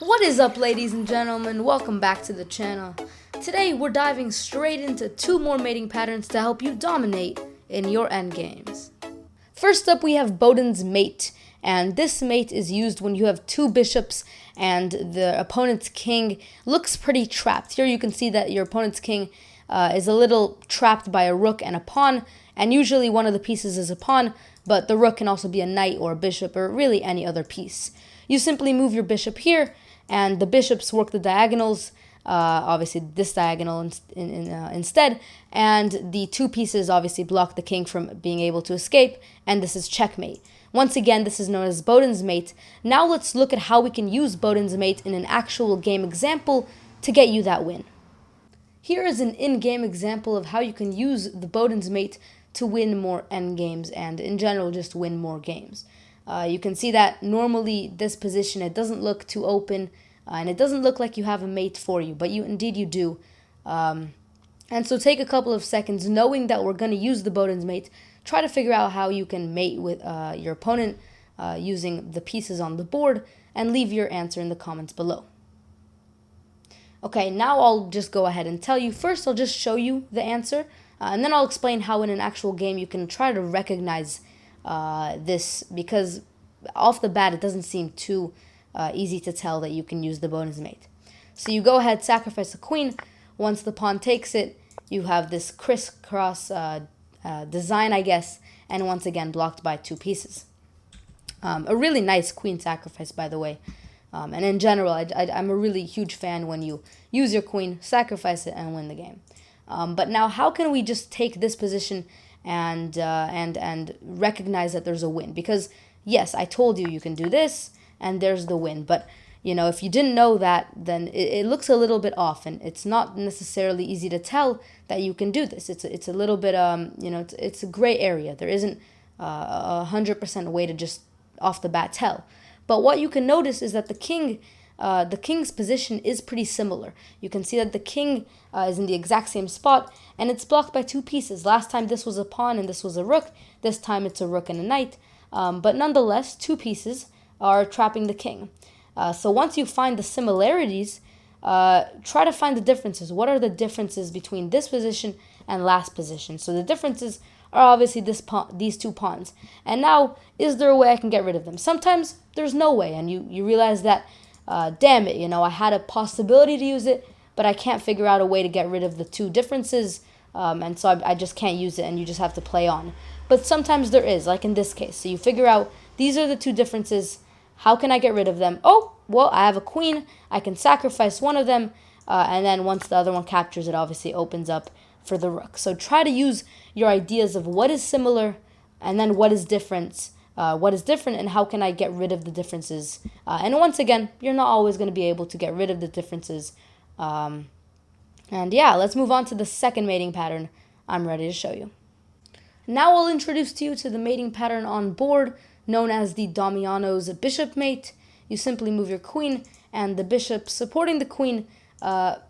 What is up, ladies and gentlemen? Welcome back to the channel. Today we're diving straight into two more mating patterns to help you dominate in your endgames. First up, we have Boden's mate, and this mate is used when you have two bishops and the opponent's king looks pretty trapped. Here you can see that your opponent's king is a little trapped by a rook and a pawn, and usually one of the pieces is a pawn, but the rook can also be a knight or a bishop or really any other piece. You simply move your bishop here, and the bishops work the diagonals, obviously this diagonal instead, and the two pieces obviously block the king from being able to escape, and this is checkmate. Once again, this is known as Boden's mate. Now let's look at how we can use Boden's mate in an actual game example to get you that win. Here is an in-game example of how you can use the Boden's mate to win more endgames and in general just win more games. You can see that normally this position, it doesn't look too open and it doesn't look like you have a mate for you, but indeed you do. And so take a couple of seconds knowing that we're going to use the Boden's mate. Try to figure out how you can mate with your opponent using the pieces on the board, and leave your answer in the comments below. Okay, now I'll just go ahead and tell you. First, I'll just show you the answer, and then I'll explain how in an actual game you can try to recognize this, because off the bat it doesn't seem too easy to tell that you can use the Boden's mate. So you go ahead, sacrifice a queen. Once the pawn takes it, you have this crisscross design, I guess, and once again blocked by two pieces. A really nice queen sacrifice, by the way. And in general, I'm a really huge fan when you use your queen, sacrifice it, and win the game. But now, how can we just take this position and recognize that there's a win? Because yes, I told you you can do this, and there's the win. But you know, if you didn't know that, then it looks a little bit off, and it's not necessarily easy to tell that you can do this. It's a little bit it's a gray area. There isn't 100% way to just off the bat tell. But what you can notice is that the king's position is pretty similar. You can see that the king is in the exact same spot, and it's blocked by two pieces. Last time this was a pawn and this was a rook. This time it's a rook and a knight. But nonetheless, two pieces are trapping the king. So once you find the similarities, try to find the differences. What are the differences between this position and last position? So the differences are obviously these two pawns. And now, is there a way I can get rid of them? Sometimes there's no way, and you realize that, damn it, I had a possibility to use it, but I can't figure out a way to get rid of the two differences, and so I just can't use it, and you just have to play on. But sometimes there is, like in this case. So you figure out, these are the two differences. How can I get rid of them? Oh, well, I have a queen. I can sacrifice one of them, and then once the other one captures it, obviously opens up for the rook. So try to use your ideas of what is similar and then what is different, and how can I get rid of the differences. And once again, you're not always going to be able to get rid of the differences. And yeah, let's move on to the second mating pattern I'm ready to show you. Now I'll introduce you to the mating pattern on board, known as the Damiano's bishop mate. You simply move your queen, and the bishop supporting the queen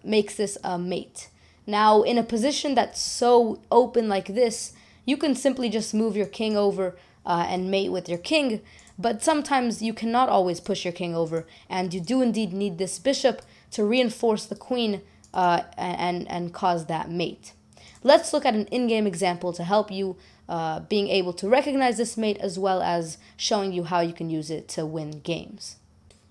makes this a mate. Now, in a position that's so open like this, you can simply just move your king over and mate with your king, but sometimes you cannot always push your king over, and you do indeed need this bishop to reinforce the queen and cause that mate. Let's look at an in-game example to help you being able to recognize this mate, as well as showing you how you can use it to win games.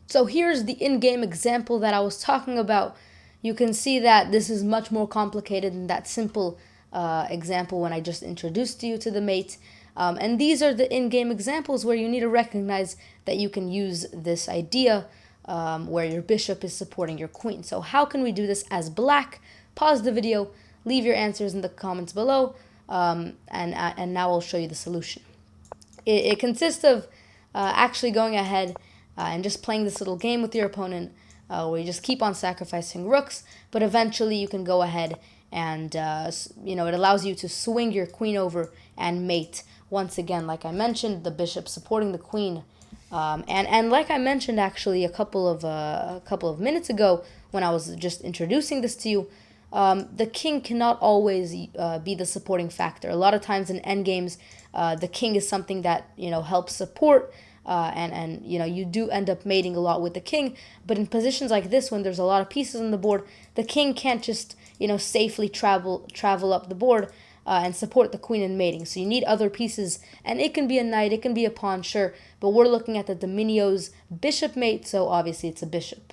So here's the in-game example that I was talking about. You can see that this is much more complicated than that simple example when I just introduced you to the mate. And these are the in-game examples where you need to recognize that you can use this idea where your bishop is supporting your queen. So how can we do this as black? Pause the video, leave your answers in the comments below, and now I'll show you the solution. It consists of actually going ahead and just playing this little game with your opponent, where you just keep on sacrificing rooks, but eventually you can go ahead and, it allows you to swing your queen over and mate. Once again, like I mentioned, the bishop supporting the queen. And like I mentioned actually a couple of minutes ago when I was just introducing this to you, the king cannot always be the supporting factor. A lot of times in endgames, the king is something that helps support and you know, you do end up mating a lot with the king. But in positions like this, when there's a lot of pieces on the board, the king can't just, you know, safely travel up the board and support the queen in mating. So you need other pieces, and it can be a knight, it can be a pawn, sure, but we're looking at the Dominio's bishop mate, so obviously it's a bishop.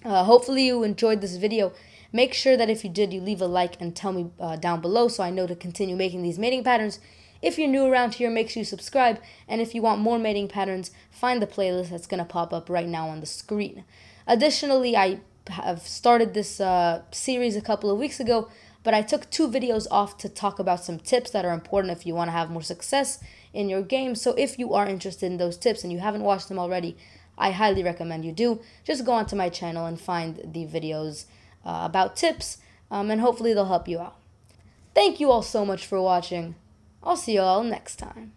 Hopefully you enjoyed this video. Make sure that if you did, you leave a like and tell me down below so I know to continue making these mating patterns. If you're new around here, make sure you subscribe. And if you want more mating patterns, find the playlist that's going to pop up right now on the screen. Additionally, I have started this series a couple of weeks ago, but I took 2 videos off to talk about some tips that are important if you want to have more success in your game. So if you are interested in those tips and you haven't watched them already, I highly recommend you do. Just go onto my channel and find the videos about tips, and hopefully they'll help you out. Thank you all so much for watching. I'll see you all next time.